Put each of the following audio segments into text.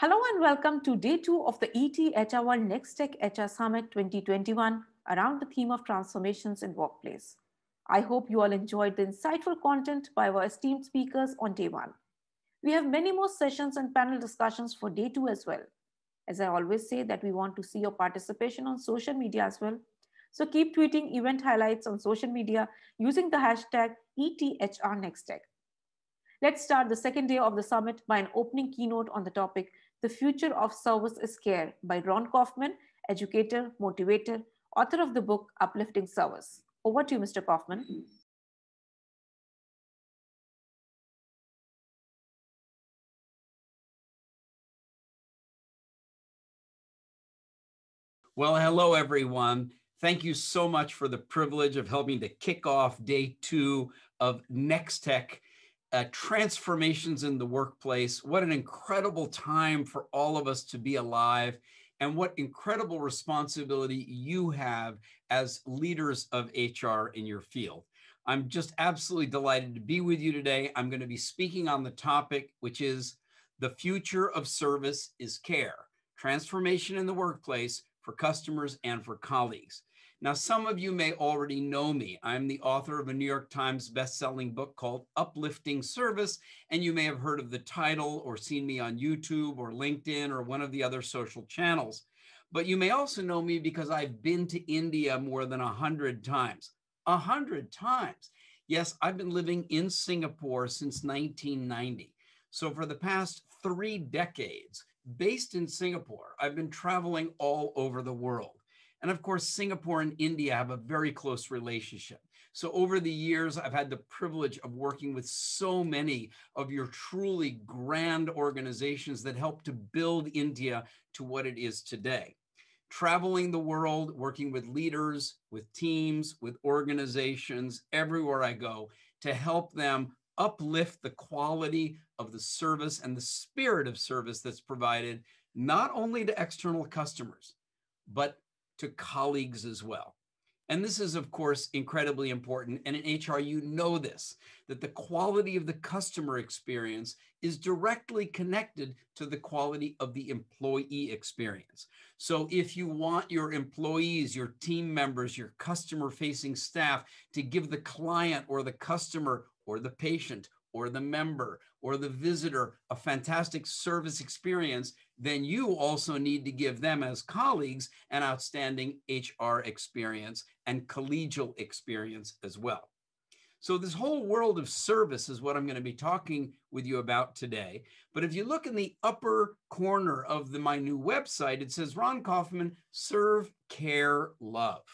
Hello and welcome to day 2 of the ETHRWorld NexTech HR Summit 2021 around the theme of transformations in workplace. I hope you all enjoyed the insightful content by our esteemed speakers on day 1. We have many more sessions and panel discussions for day 2 as well. As I always say that we want to see your participation on social media as well. So keep tweeting event highlights on social media using the hashtag ETHRNexTech. Let's start the second day of the summit by an opening keynote on the topic, The Future of Service is Care by Ron Kaufman, Educator, Motivator, author of the book Uplifting Service. Over to you, Mr. Kaufman. Well, hello, everyone. Thank you so much for the privilege of helping to kick off day 2 of NexTech, transformations in the workplace. What an incredible time for all of us to be alive, and what incredible responsibility you have as leaders of HR in your field. I'm just absolutely delighted to be with you today. I'm going to be speaking on the topic, which is the future of service is care, transformation in the workplace for customers and for colleagues. Now, some of you may already know me. I'm the author of a New York Times best-selling book called Uplifting Service, and you may have heard of the title or seen me on YouTube or LinkedIn or one of the other social channels. But you may also know me because I've been to India more than 100 times. 100 times. Yes, I've been living in Singapore since 1990. So for the past 3 decades, based in Singapore, I've been traveling all over the world. And of course, Singapore and India have a very close relationship. So over the years, I've had the privilege of working with so many of your truly grand organizations that help to build India to what it is today. Traveling the world, working with leaders, with teams, with organizations, everywhere I go to help them uplift the quality of the service and the spirit of service that's provided not only to external customers, but to colleagues as well. And this is, of course, incredibly important. And in HR, you know this, that the quality of the customer experience is directly connected to the quality of the employee experience. So if you want your employees, your team members, your customer-facing staff to give the client or the customer or the patient or the member or the visitor a fantastic service experience, then you also need to give them as colleagues an outstanding HR experience and collegial experience as well. So this whole world of service is what I'm going to be talking with you about today. But if you look in the upper corner of my new website, it says Ron Kaufman, Serve, Care, Love.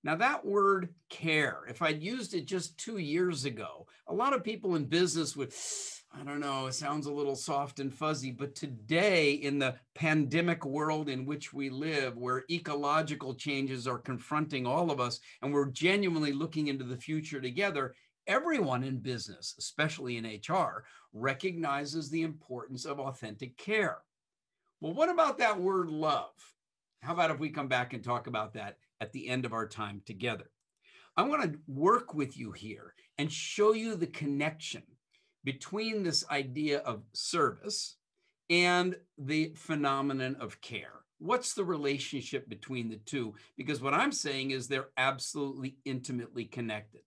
Now that word care, if I'd used it just 2 years ago, a lot of people in business would, I don't know, it sounds a little soft and fuzzy, but today in the pandemic world in which we live, where ecological changes are confronting all of us, and we're genuinely looking into the future together, everyone in business, especially in HR, recognizes the importance of authentic care. Well, what about that word love? How about if we come back and talk about that at the end of our time together? I want to work with you here and show you the connection between this idea of service and the phenomenon of care. What's the relationship between the two? Because what I'm saying is they're absolutely intimately connected.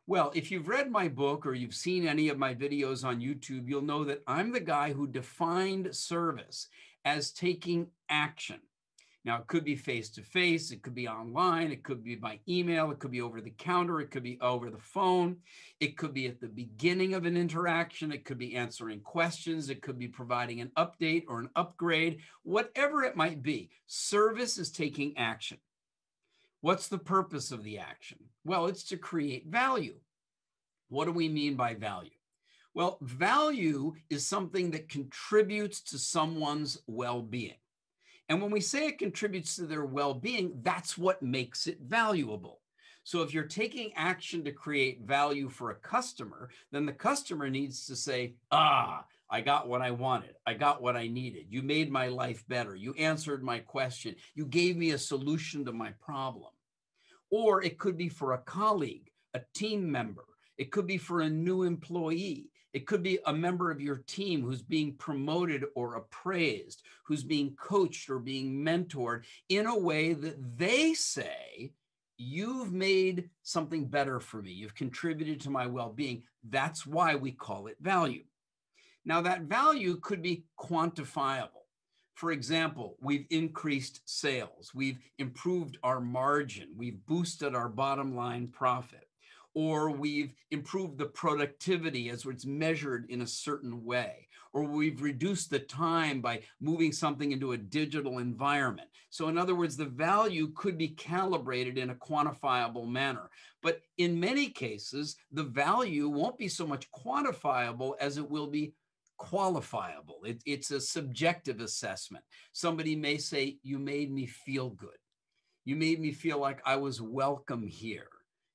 Well, if you've read my book or you've seen any of my videos on YouTube, you'll know that I'm the guy who defined service as taking action. Now, it could be face-to-face, it could be online, it could be by email, it could be over the counter, it could be over the phone, it could be at the beginning of an interaction, it could be answering questions, it could be providing an update or an upgrade, whatever it might be. Service is taking action. What's the purpose of the action? Well, it's to create value. What do we mean by value? Well, value is something that contributes to someone's well-being. And when we say it contributes to their well-being, that's what makes it valuable. So if you're taking action to create value for a customer, then the customer needs to say, I got what I wanted. I got what I needed. You made my life better. You answered my question. You gave me a solution to my problem. Or it could be for a colleague, a team member. It could be for a new employee. It could be a member of your team who's being promoted or appraised, who's being coached or being mentored in a way that they say, you've made something better for me. You've contributed to my well-being. That's why we call it value. Now, that value could be quantifiable. For example, we've increased sales, we've improved our margin, we've boosted our bottom line profit, or we've improved the productivity as it's measured in a certain way, or we've reduced the time by moving something into a digital environment. So in other words, the value could be calibrated in a quantifiable manner. But in many cases, the value won't be so much quantifiable as it will be qualifiable. It's a subjective assessment. Somebody may say, you made me feel good. You made me feel like I was welcome here.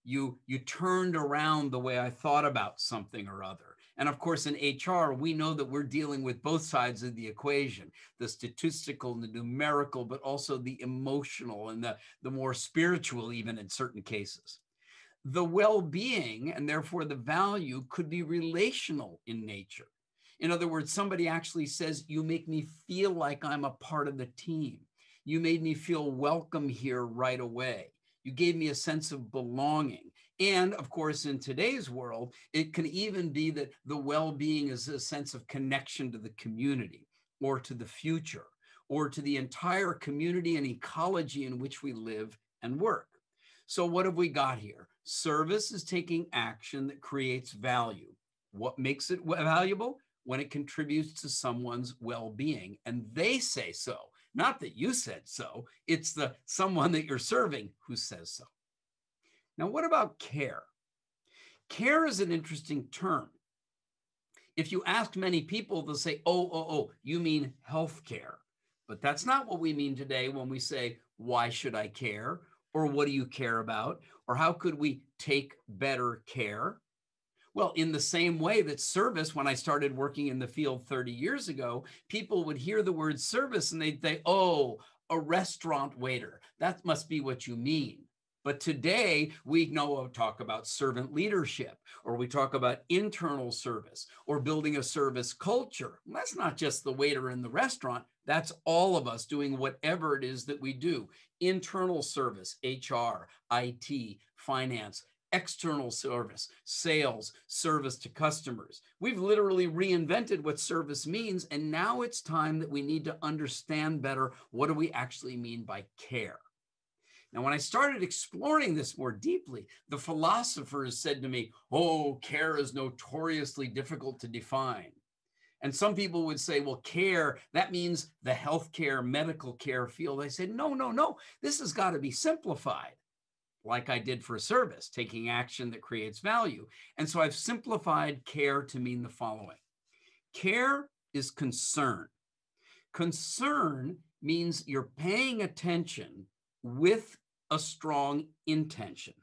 You turned around the way I thought about something or other. And of course, in HR, we know that we're dealing with both sides of the equation, the statistical and the numerical, but also the emotional and the more spiritual, even in certain cases. The well-being, and therefore the value, could be relational in nature. In other words, somebody actually says, you make me feel like I'm a part of the team. You made me feel welcome here right away. You gave me a sense of belonging. And of course, in today's world, it can even be that the well-being is a sense of connection to the community or to the future or to the entire community and ecology in which we live and work. So what have we got here? Service is taking action that creates value. What makes it valuable? When it contributes to someone's well-being, and they say so. Not that you said so, it's the someone that you're serving who says so. Now, what about care? Care is an interesting term. If you ask many people, they'll say, oh, you mean healthcare. But that's not what we mean today when we say, why should I care? Or what do you care about? Or how could we take better care? Well, in the same way that service, when I started working in the field 30 years ago, people would hear the word service and they'd say, oh, a restaurant waiter. That must be what you mean. But today we talk about servant leadership, or we talk about internal service, or building a service culture. And that's not just the waiter in the restaurant. That's all of us doing whatever it is that we do. Internal service, HR, IT, finance, external service, sales, service to customers. We've literally reinvented what service means, and now it's time that we need to understand better what do we actually mean by care. Now, when I started exploring this more deeply, the philosophers said to me, oh, care is notoriously difficult to define. And some people would say, well, care, that means the healthcare, medical care field. I said, no, this has got to be simplified, like I did for service, taking action that creates value. And so I've simplified care to mean the following. Care is concern. Concern means you're paying attention with a strong intention.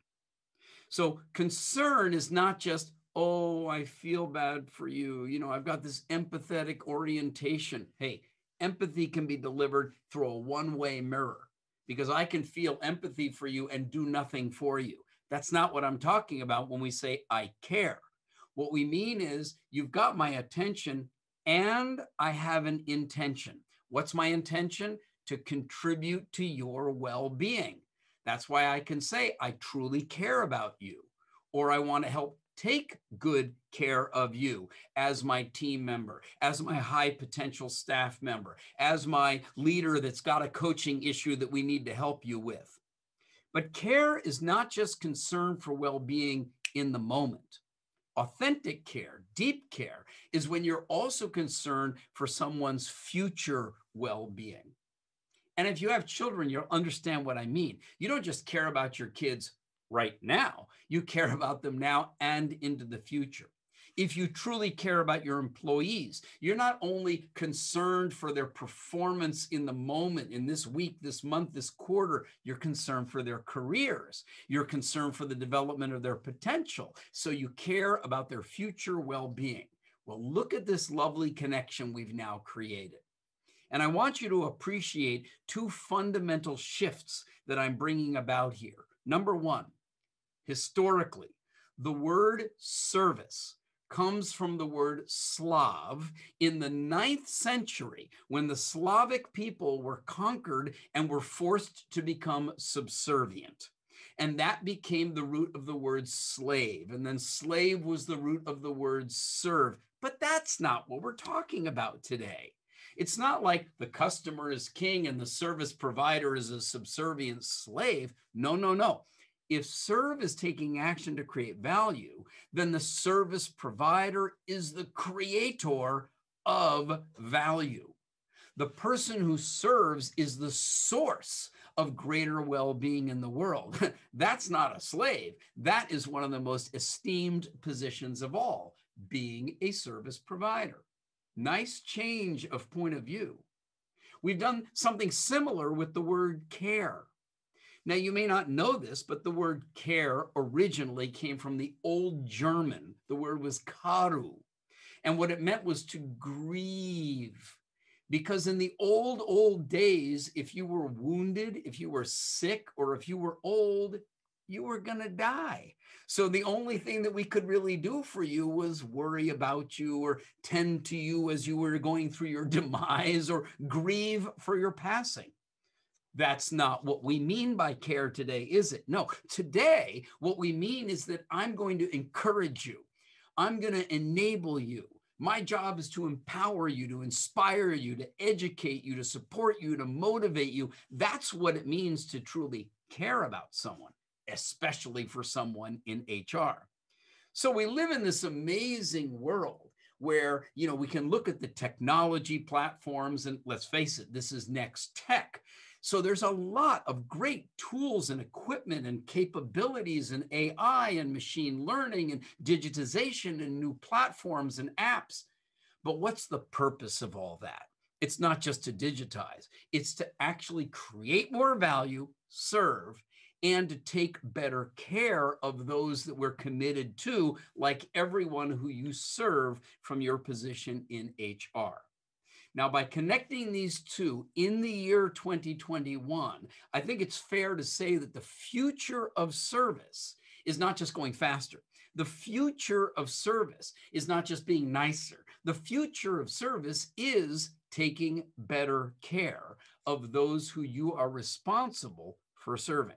So concern is not just, oh, I feel bad for you. I've got this empathetic orientation. Hey, empathy can be delivered through a one-way mirror, because I can feel empathy for you and do nothing for you. That's not what I'm talking about when we say I care. What we mean is you've got my attention and I have an intention. What's my intention? To contribute to your well-being. That's why I can say I truly care about you, or I want to help take good care of you as my team member, as my high potential staff member, as my leader that's got a coaching issue that we need to help you with. But care is not just concern for well-being in the moment. Authentic care, deep care, is when you're also concerned for someone's future well-being. And if you have children, you'll understand what I mean. You don't just care about your kids right now. You care about them now and into the future. If you truly care about your employees, you're not only concerned for their performance in the moment, in this week, this month, this quarter, you're concerned for their careers. You're concerned for the development of their potential. So you care about their future well-being. Well, look at this lovely connection we've now created. And I want you to appreciate two fundamental shifts that I'm bringing about here. Number one, historically, the word service comes from the word Slav in the 9th century, when the Slavic people were conquered and were forced to become subservient. And that became the root of the word slave. And then slave was the root of the word serve. But that's not what we're talking about today. It's not like the customer is king and the service provider is a subservient slave. No, no, no. If serve is taking action to create value, then the service provider is the creator of value. The person who serves is the source of greater well-being in the world. That's not a slave. That is one of the most esteemed positions of all, being a service provider. Nice change of point of view. We've done something similar with the word care. Now, you may not know this, but the word care originally came from the Old German. The word was karu. And what it meant was to grieve. Because in the old days, if you were wounded, if you were sick, or if you were old, you were going to die. So the only thing that we could really do for you was worry about you or tend to you as you were going through your demise or grieve for your passing. That's not what we mean by care today, is it? No, today, what we mean is that I'm going to encourage you. I'm going to enable you. My job is to empower you, to inspire you, to educate you, to support you, to motivate you. That's what it means to truly care about someone, especially for someone in HR. So we live in this amazing world where, we can look at the technology platforms, and let's face it, this is NexTech. So there's a lot of great tools and equipment and capabilities and AI and machine learning and digitization and new platforms and apps. But what's the purpose of all that? It's not just to digitize. It's to actually create more value, serve, and to take better care of those that we're committed to, like everyone who you serve from your position in HR. Now, by connecting these two in the year 2021, I think it's fair to say that the future of service is not just going faster. The future of service is not just being nicer. The future of service is taking better care of those who you are responsible for serving.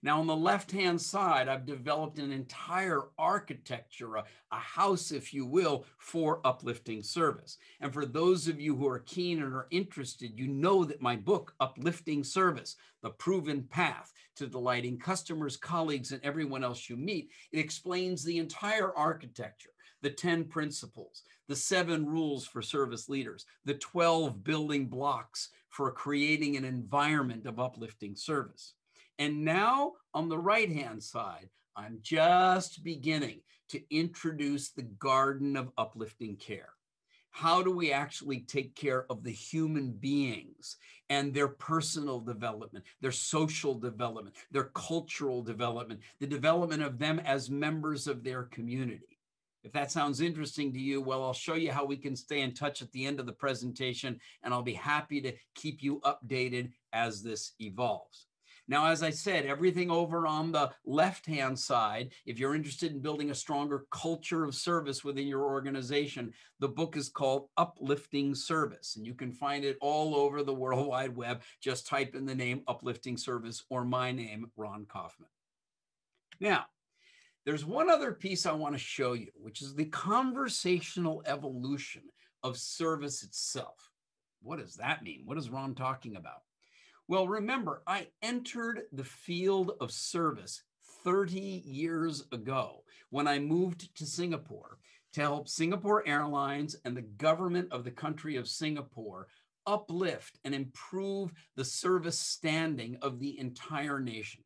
Now, on the left-hand side, I've developed an entire architecture, a house, if you will, for uplifting service. And for those of you who are keen and are interested, you know that my book, Uplifting Service, The Proven Path to Delighting Customers, Colleagues, and Everyone Else You Meet, it explains the entire architecture, the 10 principles, the 7 rules for service leaders, the 12 building blocks for creating an environment of uplifting service. And now on the right-hand side, I'm just beginning to introduce the garden of uplifting care. How do we actually take care of the human beings and their personal development, their social development, their cultural development, the development of them as members of their community? If that sounds interesting to you, well, I'll show you how we can stay in touch at the end of the presentation, and I'll be happy to keep you updated as this evolves. Now, as I said, everything over on the left-hand side, if you're interested in building a stronger culture of service within your organization, the book is called Uplifting Service, and you can find it all over the World Wide Web. Just type in the name Uplifting Service or my name, Ron Kaufman. Now, there's one other piece I want to show you, which is the conversational evolution of service itself. What does that mean? What is Ron talking about? Well, remember, I entered the field of service 30 years ago when I moved to Singapore to help Singapore Airlines and the government of the country of Singapore uplift and improve the service standing of the entire nation.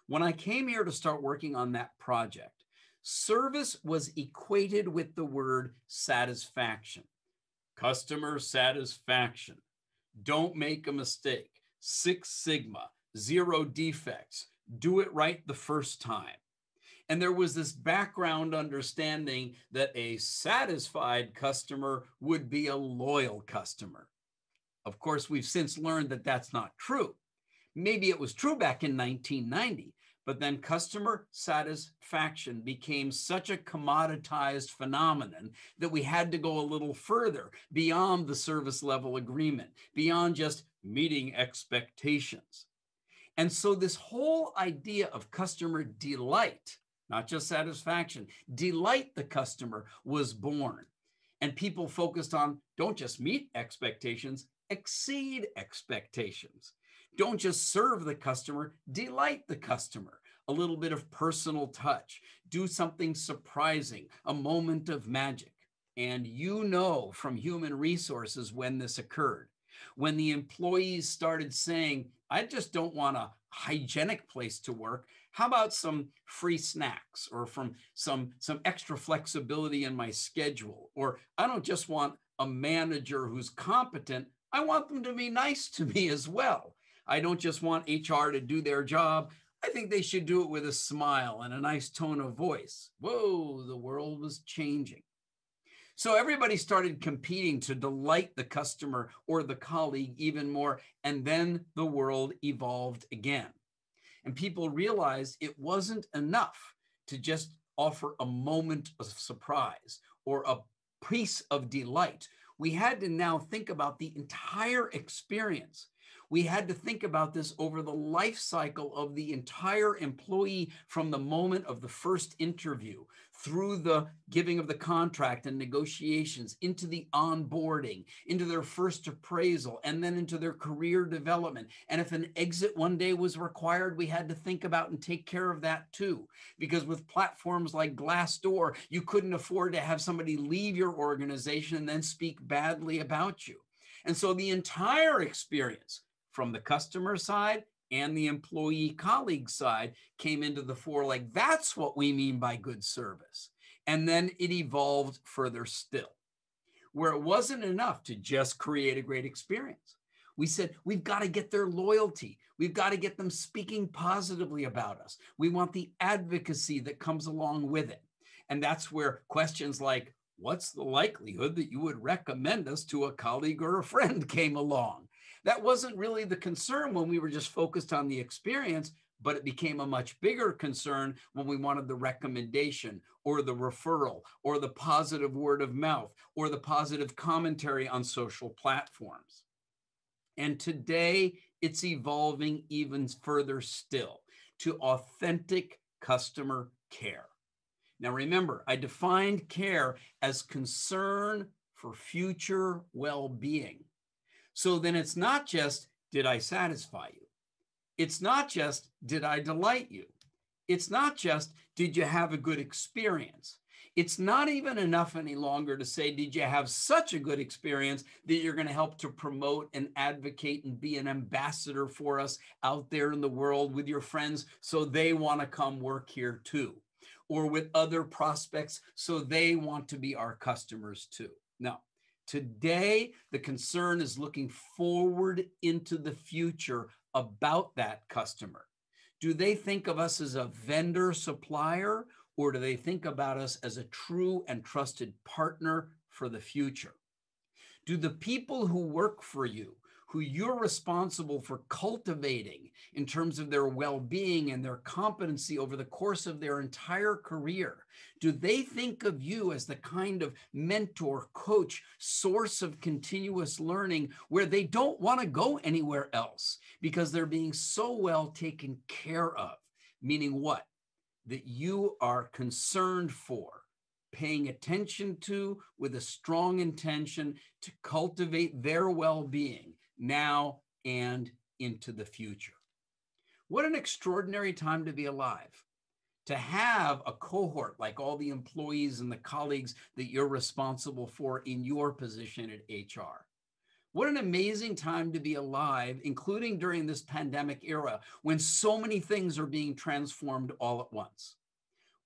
When I came here to start working on that project, service was equated with the word satisfaction, customer satisfaction. Don't make a mistake. 6 Sigma, 0 defects. Do it right the first time. And there was this background understanding that a satisfied customer would be a loyal customer. Of course, we've since learned that that's not true. Maybe it was true back in 1990, But then customer satisfaction became such a commoditized phenomenon that we had to go a little further beyond the service level agreement, beyond just meeting expectations. And so this whole idea of customer delight, not just satisfaction, delight the customer was born. And people focused on don't just meet expectations, exceed expectations. Don't just serve the customer, delight the customer. A little bit of personal touch, do something surprising, a moment of magic. And you know from human resources when this occurred. When the employees started saying, I just don't want a hygienic place to work. How about some free snacks or from some extra flexibility in my schedule? Or I don't just want a manager who's competent. I want them to be nice to me as well. I don't just want HR to do their job. I think they should do it with a smile and a nice tone of voice. Whoa, the world was changing. So everybody started competing to delight the customer or the colleague even more. And then the world evolved again. And people realized it wasn't enough to just offer a moment of surprise or a piece of delight. We had to now think about the entire experience. We had to think about this over the life cycle of the entire employee from the moment of the first interview through the giving of the contract and negotiations, into the onboarding, into their first appraisal, and then into their career development. And if an exit one day was required, we had to think about and take care of that too. Because with platforms like Glassdoor, you couldn't afford to have somebody leave your organization and then speak badly about you. And so the entire experience from the customer side and the employee colleague side came into the fore. Like, that's what we mean by good service. And then it evolved further still, where it wasn't enough to just create a great experience. We said, we've got to get their loyalty. We've got to get them speaking positively about us. We want the advocacy that comes along with it. And that's where questions like, what's the likelihood that you would recommend us to a colleague or a friend came along? That wasn't really the concern when we were just focused on the experience, but it became a much bigger concern when we wanted the recommendation or the referral or the positive word of mouth or the positive commentary on social platforms. And today it's evolving even further still to authentic customer care. Now remember, I defined care as concern for future well-being. So then it's not just, did I satisfy you? It's not just, did I delight you? It's not just, did you have a good experience? It's not even enough any longer to say, did you have such a good experience that you're going to help to promote and advocate and be an ambassador for us out there in the world with your friends so they want to come work here too, or with other prospects so they want to be our customers too. No. Today, the concern is looking forward into the future about that customer. Do they think of us as a vendor supplier, or do they think about us as a true and trusted partner for the future? Do the people who work for you, who you're responsible for cultivating in terms of their well-being and their competency over the course of their entire career, do they think of you as the kind of mentor, coach, source of continuous learning where they don't want to go anywhere else because they're being so well taken care of? Meaning what? That you are concerned for, paying attention to with a strong intention to cultivate their well-being now and into the future. What an extraordinary time to be alive. To have a cohort like all the employees and the colleagues that you're responsible for in your position at HR. What an amazing time to be alive, including during this pandemic era when so many things are being transformed all at once.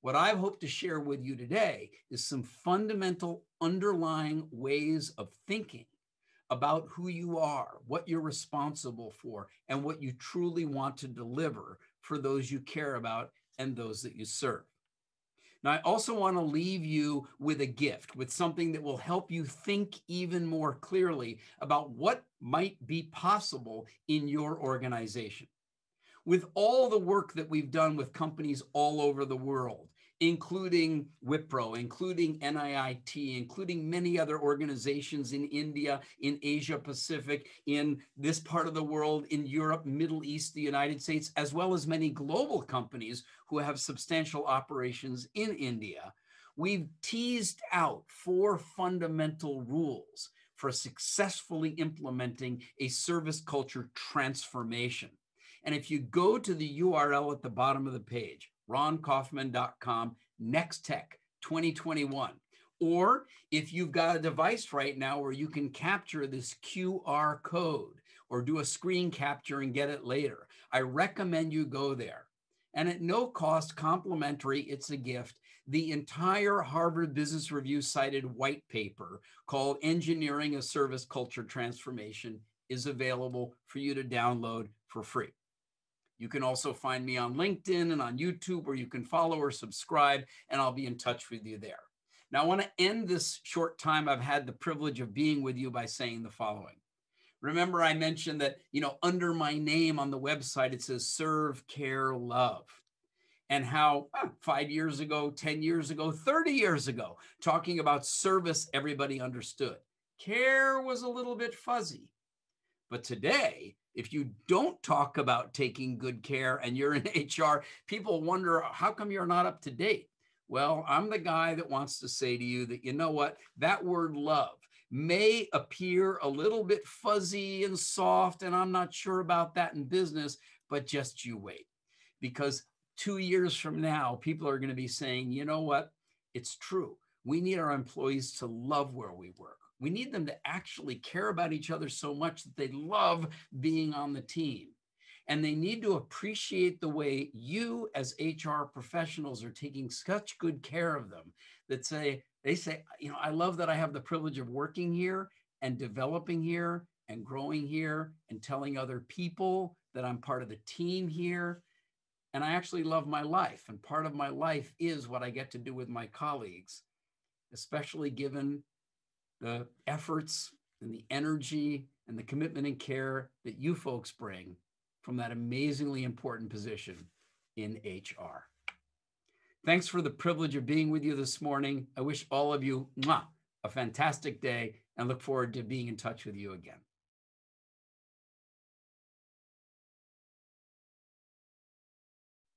What I hope to share with you today is some fundamental underlying ways of thinking about who you are, what you're responsible for, and what you truly want to deliver for those you care about and those that you serve. Now, I also want to leave you with a gift, with something that will help you think even more clearly about what might be possible in your organization. with all the work that we've done with companies all over the world, including Wipro, including NIIT, including many other organizations in India, in Asia Pacific, in this part of the world, in Europe, Middle East, the United States, as well as many global companies who have substantial operations in India, we've teased out 4 fundamental rules for successfully implementing a service culture transformation. And if you go to the URL at the bottom of the page, ronkaufman.com, NexTech 2021, or if you've got a device right now where you can capture this QR code or do a screen capture and get it later, I recommend you go there. And at no cost, complimentary, it's a gift, the entire Harvard Business Review cited white paper called Engineering a Service Culture Transformation is available for you to download for free. You can also find me on LinkedIn and on YouTube, where you can follow or subscribe, and I'll be in touch with you there. Now, I want to end this short time I've had the privilege of being with you by saying the following. Remember, I mentioned that, under my name on the website, it says Serve, Care, Love. And how 5 years ago, 10 years ago, 30 years ago, talking about service, everybody understood. Care was a little bit fuzzy. But today, if you don't talk about taking good care and you're in HR, people wonder, how come you're not up to date? Well, I'm the guy that wants to say to you that, you know what, that word love may appear a little bit fuzzy and soft, and I'm not sure about that in business, but just you wait. Because 2 years from now, people are going to be saying, you know what, it's true. We need our employees to love where we work. We need them to actually care about each other so much that they love being on the team. And they need to appreciate the way you as HR professionals are taking such good care of them that they say, I love that I have the privilege of working here and developing here and growing here and telling other people that I'm part of the team here. And I actually love my life. And part of my life is what I get to do with my colleagues, especially given the efforts and the energy and the commitment and care that you folks bring from that amazingly important position in HR. Thanks for the privilege of being with you this morning. I wish all of you a fantastic day and look forward to being in touch with you again.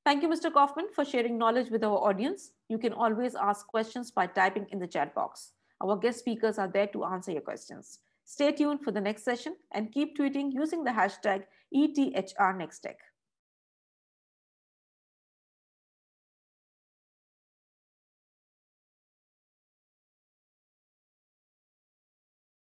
Thank you, Mr. Kaufman, for sharing knowledge with our audience. You can always ask questions by typing in the chat box. Our guest speakers are there to answer your questions. Stay tuned for the next session and keep tweeting using the hashtag ETHRNexTech.